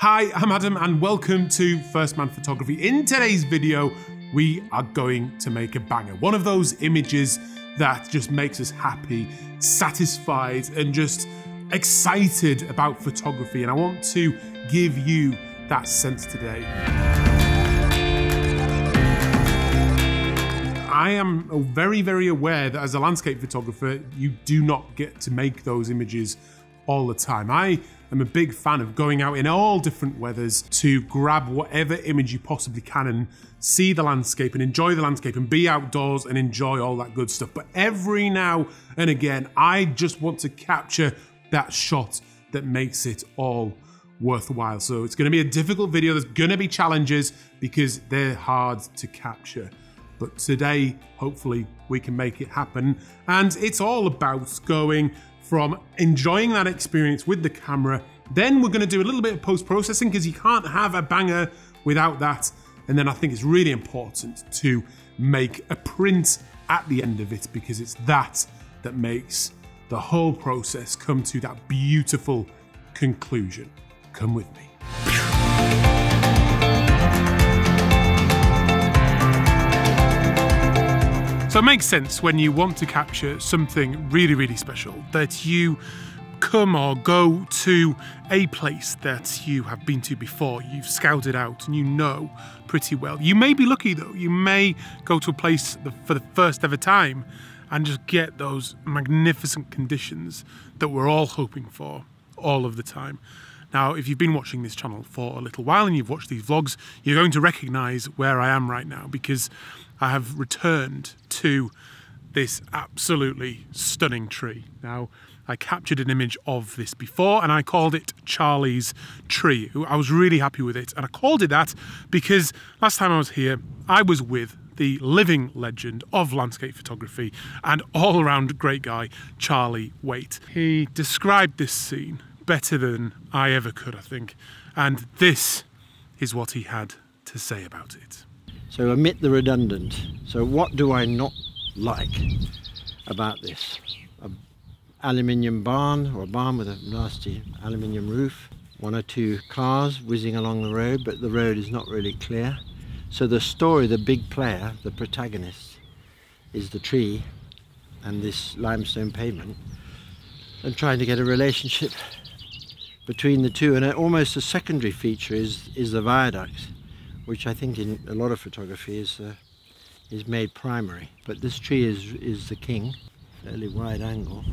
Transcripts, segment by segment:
Hi, I'm Adam and welcome to First Man Photography. In today's video, we are going to make a banger. One of those images that just makes us happy, satisfied, and just excited about photography. And I want to give you that sense today. I am very, very aware that as a landscape photographer, you do not get to make those images all the time. I am a big fan of going out in all different weathers to grab whatever image you possibly can and see the landscape and enjoy the landscape and be outdoors and enjoy all that good stuff. But every now and again, I just want to capture that shot that makes it all worthwhile. So it's going to be a difficult video. There's going to be challenges because they're hard to capture. But today, hopefully, we can make it happen. And it's all about going from enjoying that experience with the camera. Then we're going to do a little bit of post-processing because you can't have a banger without that. And then I think it's really important to make a print at the end of it because it's that that makes the whole process come to that beautiful conclusion. Come with me. So it makes sense when you want to capture something really, really special that you come or go to a place that you have been to before, you've scouted out and you know pretty well. You may be lucky though, you may go to a place for the first ever time and just get those magnificent conditions that we're all hoping for all of the time. Now, if you've been watching this channel for a little while and you've watched these vlogs, you're going to recognize where I am right now because I have returned to this absolutely stunning tree. Now, I captured an image of this before and I called it Charlie's Tree. I was really happy with it, and I called it that because last time I was here, I was with the living legend of landscape photography and all-around great guy, Charlie Waite. He described this scene better than I ever could, I think, and this is what he had to say about it. So omit the redundant. So what do I not like about this? An aluminium barn, or a barn with a nasty aluminium roof, one or two cars whizzing along the road, but the road is not really clear. So the story, the big player, the protagonist, is the tree and this limestone pavement, and trying to get a relationship between the two. And almost a secondary feature is the viaduct, which I think in a lot of photography is made primary. But this tree is the king, fairly wide angle.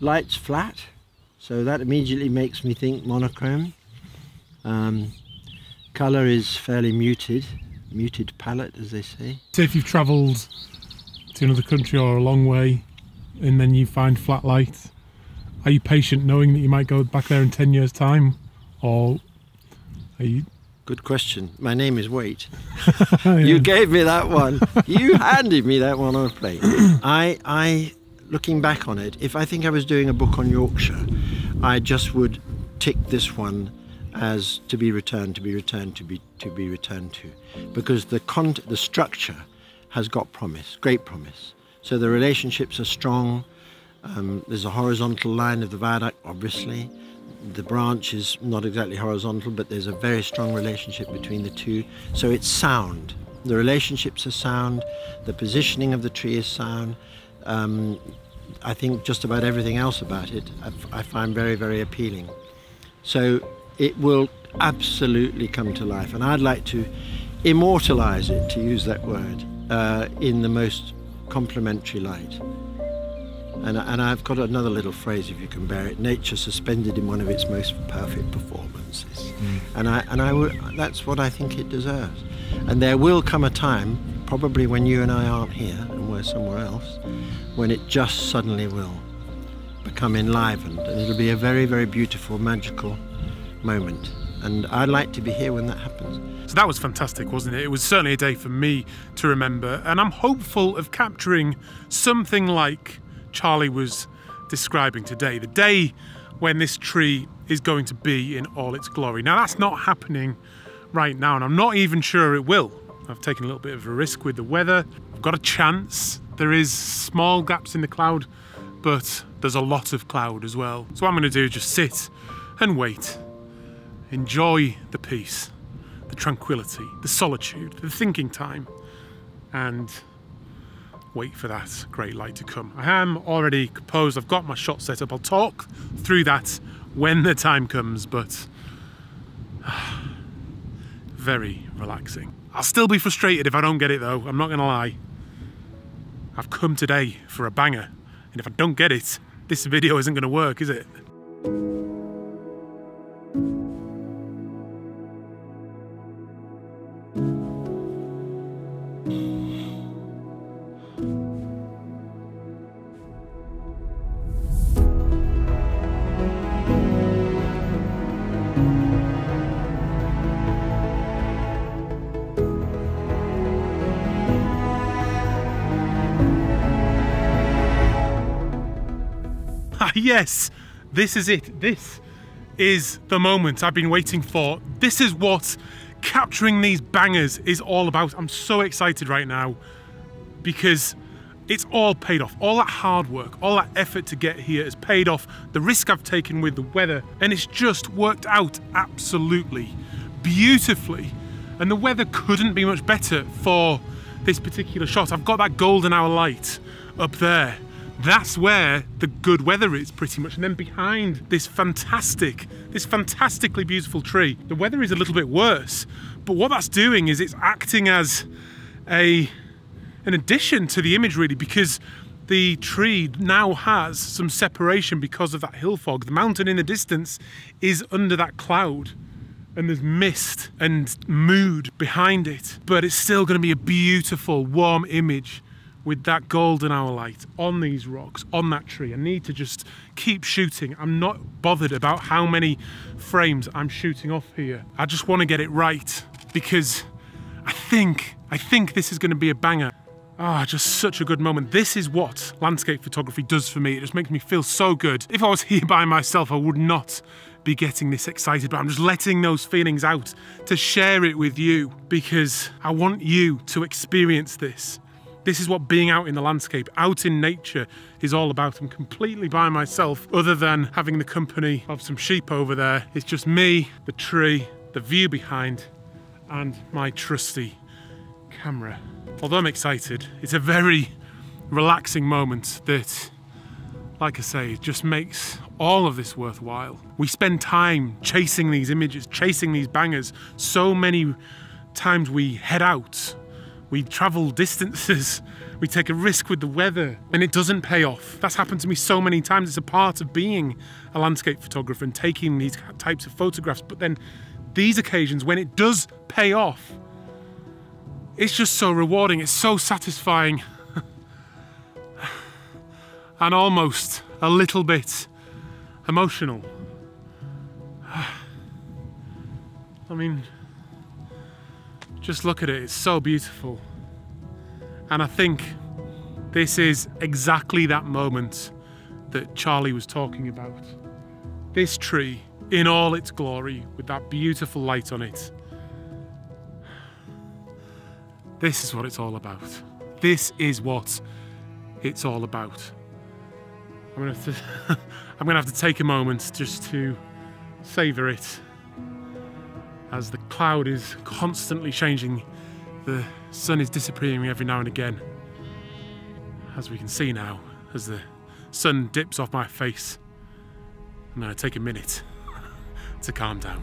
Light's flat, so that immediately makes me think monochrome. Colour is fairly muted palette, as they say. So if you've travelled to another country or a long way and then you find flat light, are you patient knowing that you might go back there in 10 years' time? Or are you... Good question. My name is Waite. Yeah. You gave me that one. You handed me that one on a plate. I, looking back on it, if I think I was doing a book on Yorkshire, I just would tick this one as to be returned, to be returned, to be returned to, because the structure has got promise, great promise. So the relationships are strong. There's a horizontal line of the viaduct, obviously. The branch is not exactly horizontal, but there's a very strong relationship between the two. So it's sound. The relationships are sound. The positioning of the tree is sound. I think just about everything else about it I find very, very appealing. So it will absolutely come to life. And I'd like to immortalize it, to use that word, in the most complimentary light. And I've got another little phrase, if you can bear it: nature suspended in one of its most perfect performances. And that's what I think it deserves. And there will come a time, probably when you and I aren't here and we're somewhere else, when it just suddenly will become enlivened, and it'll be a very, very beautiful, magical moment. And I'd like to be here when that happens. So that was fantastic, wasn't it? It was certainly a day for me to remember, and I'm hopeful of capturing something like Charlie was describing today, the day when this tree is going to be in all its glory. Now that's not happening right now, and I'm not even sure it will. I've taken a little bit of a risk with the weather. I've got a chance. There is small gaps in the cloud, but there's a lot of cloud as well. So what I'm going to do is just sit and wait enjoy the peace, the tranquility, the solitude, the thinking time, and wait for that great light to come. I am already composed, I've got my shot set up. I'll talk through that when the time comes, but very relaxing. I'll still be frustrated if I don't get it though, I'm not gonna lie. I've come today for a banger, and if I don't get it, this video isn't gonna work, is it? Yes, this is it. This is the moment I've been waiting for. This is what capturing these bangers is all about. I'm so excited right now because it's all paid off. All that hard work, all that effort to get here has paid off. The risk I've taken with the weather, and it's just worked out absolutely beautifully. And the weather couldn't be much better for this particular shot. I've got that golden hour light up there. That's where the good weather is pretty much. And then behind this fantastically beautiful tree, the weather is a little bit worse. But what that's doing is it's acting as an addition to the image really, because the tree now has some separation because of that hill fog. The mountain in the distance is under that cloud and there's mist and mood behind it. But it's still going to be a beautiful, warm image with that golden hour light on these rocks, on that tree. I need to just keep shooting. I'm not bothered about how many frames I'm shooting off here. I just want to get it right because I think this is going to be a banger. Ah, just such a good moment. This is what landscape photography does for me. It just makes me feel so good. If I was here by myself, I would not be getting this excited, but I'm just letting those feelings out to share it with you because I want you to experience this. This is what being out in the landscape, out in nature is all about. I'm completely by myself, other than having the company of some sheep over there. It's just me, the tree, the view behind, and my trusty camera. Although I'm excited, it's a very relaxing moment that, like I say, it just makes all of this worthwhile. We spend time chasing these images, chasing these bangers. So many times we head out, we travel distances, we take a risk with the weather, and it doesn't pay off. That's happened to me so many times. It's a part of being a landscape photographer and taking these types of photographs. But then these occasions, when it does pay off, it's just so rewarding, it's so satisfying, and almost a little bit emotional. I mean, just look at it, it's so beautiful. And I think this is exactly that moment that Charlie was talking about. This tree in all its glory with that beautiful light on it. This is what it's all about. This is what it's all about. I'm gonna have to take a moment just to savor it as the cloud is constantly changing. The sun is disappearing every now and again, as we can see now, as the sun dips off my face. I'm gonna take a minute to calm down.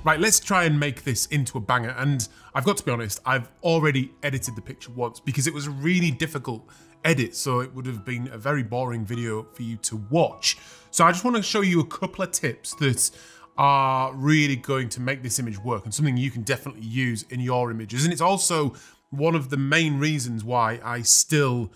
Right, let's try and make this into a banger. And I've got to be honest, I've already edited the picture once because it was a really difficult edit, so it would have been a very boring video for you to watch. So I just want to show you a couple of tips that are really going to make this image work and something you can definitely use in your images. And it's also one of the main reasons why I still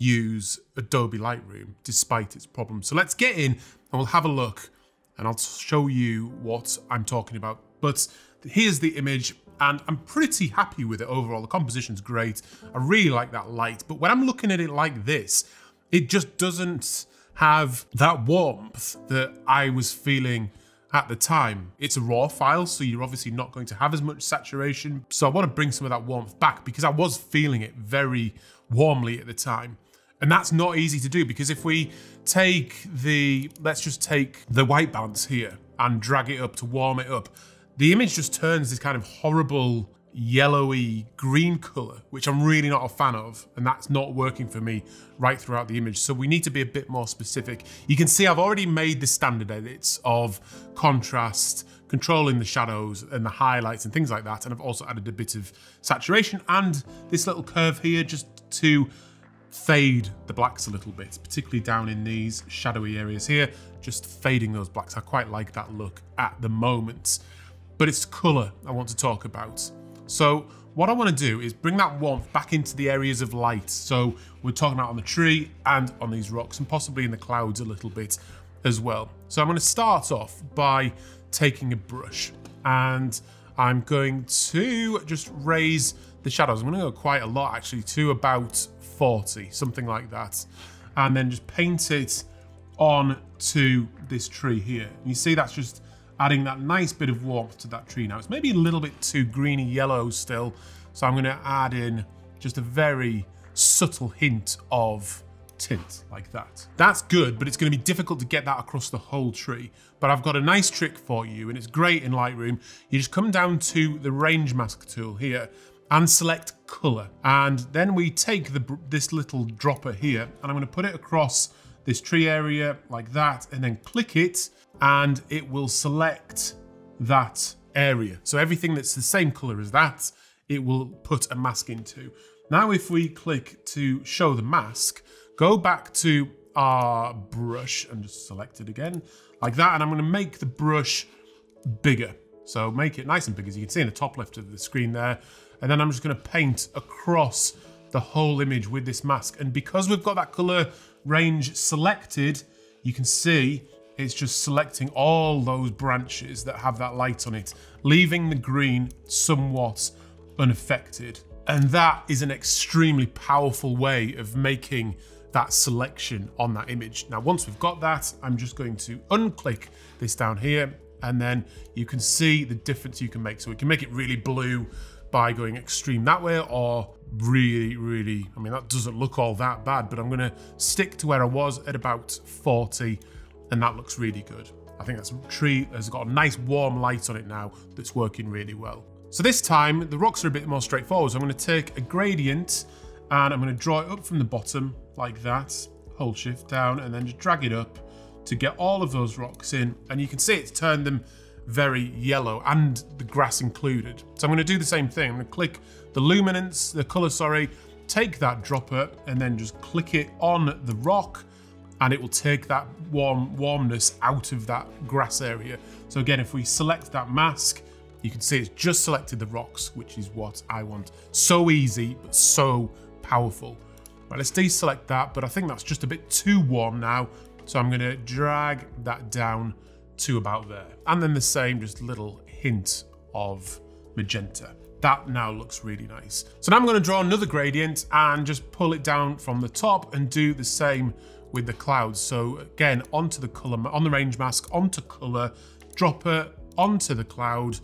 use Adobe Lightroom despite its problems. So let's get in and we'll have a look and I'll show you what I'm talking about. But here's the image and I'm pretty happy with it overall. The composition's great. I really like that light, but when I'm looking at it like this, it just doesn't have that warmth that I was feeling at the time. It's a raw file, so you're obviously not going to have as much saturation. So I want to bring some of that warmth back because I was feeling it very warmly at the time. And that's not easy to do because if we take let's just take the white balance here and drag it up to warm it up, the image just turns this kind of horrible yellowy green color, which I'm really not a fan of, and that's not working for me right throughout the image. So we need to be a bit more specific. You can see I've already made the standard edits of contrast, controlling the shadows and the highlights and things like that, and I've also added a bit of saturation and this little curve here just to fade the blacks a little bit, particularly down in these shadowy areas here, just fading those blacks. I quite like that look at the moment, but it's color I want to talk about. So what I want to do is bring that warmth back into the areas of light. So we're talking about on the tree and on these rocks and possibly in the clouds a little bit as well. So I'm going to start off by taking a brush and I'm going to just raise the shadows. I'm going to go quite a lot actually, to about 40, something like that. And then just paint it on to this tree here. And you see that's just adding that nice bit of warmth to that tree now. It's maybe a little bit too greeny yellow still, so I'm going to add in just a very subtle hint of tint like that. That's good, but it's going to be difficult to get that across the whole tree. But I've got a nice trick for you, and it's great in Lightroom. You just come down to the range mask tool here and select color. And then we take this little dropper here, and I'm going to put it across this tree area like that, and then click it, and it will select that area. So everything that's the same color as that, it will put a mask into. Now if we click to show the mask, go back to our brush and just select it again like that, and I'm going to make the brush bigger. So make it nice and big, as you can see in the top left of the screen there. And then I'm just going to paint across the whole image with this mask. And because we've got that color range selected, you can see it's just selecting all those branches that have that light on it, leaving the green somewhat unaffected. And that is an extremely powerful way of making that selection on that image. Now, once we've got that, I'm just going to unclick this down here, and then you can see the difference you can make. So we can make it really blue by going extreme that way, or really, I mean, that doesn't look all that bad, but I'm gonna stick to where I was at about 40, and that looks really good. I think that tree has got a nice warm light on it now that's working really well. So this time, the rocks are a bit more straightforward. So I'm gonna take a gradient and I'm gonna draw it up from the bottom like that, hold shift down, and then just drag it up to get all of those rocks in. And you can see it's turned them very yellow, and the grass included. So I'm gonna do the same thing. I'm gonna click the color, take that dropper and then just click it on the rock, and it will take that warmness out of that grass area. So again, if we select that mask, you can see it's just selected the rocks, which is what I want. So easy, but so powerful. Right, let's deselect that, but I think that's just a bit too warm now. So I'm gonna drag that down to about there. And then the same, just little hint of magenta. That now looks really nice. So now I'm gonna draw another gradient and just pull it down from the top and do the same with the clouds. So again, onto the color, on the range mask, onto color, dropper, onto the cloud,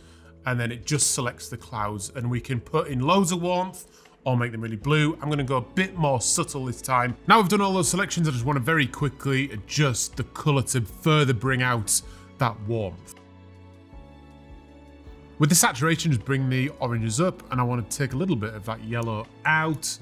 and then it just selects the clouds, and we can put in loads of warmth or make them really blue. I'm gonna go a bit more subtle this time. Now we've done all those selections, I just wanna very quickly adjust the color to further bring out that warmth. With the saturation, just bring the oranges up, and I want to take a little bit of that yellow out,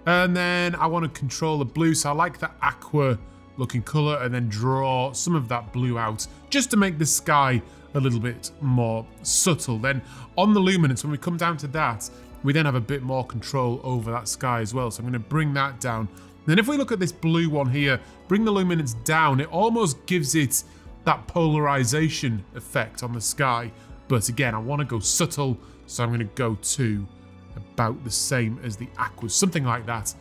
and then I want to control the blue, so I like that aqua looking color, and then draw some of that blue out just to make the sky a little bit more subtle. Then on the luminance, when we come down to that, we then have a bit more control over that sky as well. So I'm going to bring that down. Then if we look at this blue one here, bring the luminance down, it almost gives it that polarization effect on the sky. But again, I want to go subtle, so I'm going to go to about the same as the aquas, something like that.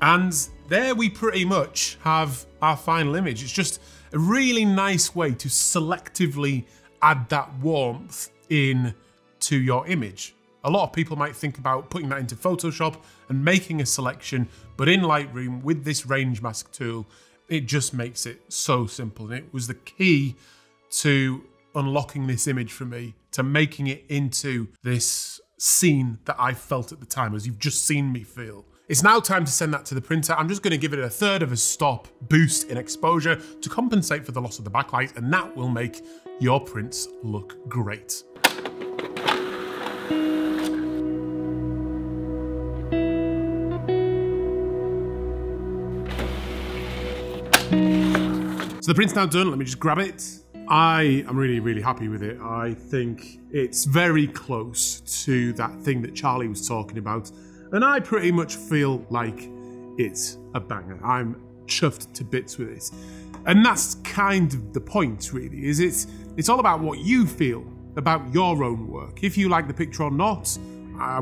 And there we pretty much have our final image. It's just a really nice way to selectively add that warmth in to your image. A lot of people might think about putting that into Photoshop and making a selection, but in Lightroom with this range mask tool, It just makes it so simple. And it was the key to unlocking this image for me, to making it into this scene that I felt at the time, as you've just seen me feel. It's now time to send that to the printer. I'm just going to give it a third of a stop boost in exposure to compensate for the loss of the backlight, and that will make your prints look great. So the print's now done. Let me just grab it. I am really, really happy with it. I think it's very close to that thing that Charlie was talking about. And I pretty much feel like it's a banger. I'm chuffed to bits with it. And that's kind of the point, really, is it's all about what you feel about your own work. If you like the picture or not, I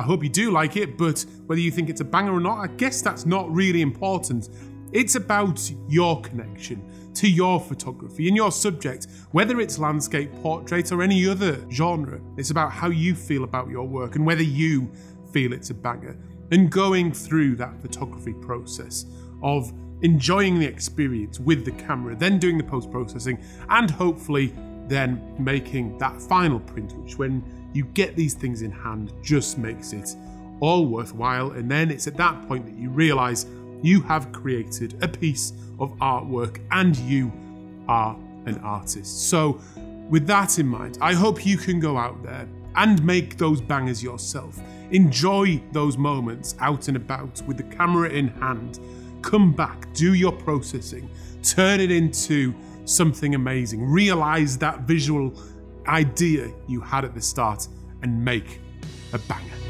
hope you do like it, but whether you think it's a banger or not, I guess that's not really important. It's about your connection to your photography and your subject, whether it's landscape, portrait, or any other genre. It's about how you feel about your work and whether you feel it's a banger, and going through that photography process of enjoying the experience with the camera, then doing the post-processing, and hopefully then making that final print, which when you get these things in hand just makes it all worthwhile. And then it's at that point that you realize you have created a piece of artwork and you are an artist. So with that in mind, I hope you can go out there and make those bangers yourself. Enjoy those moments out and about with the camera in hand. Come back, do your processing, turn it into something amazing. Realize that visual idea you had at the start and make a banger.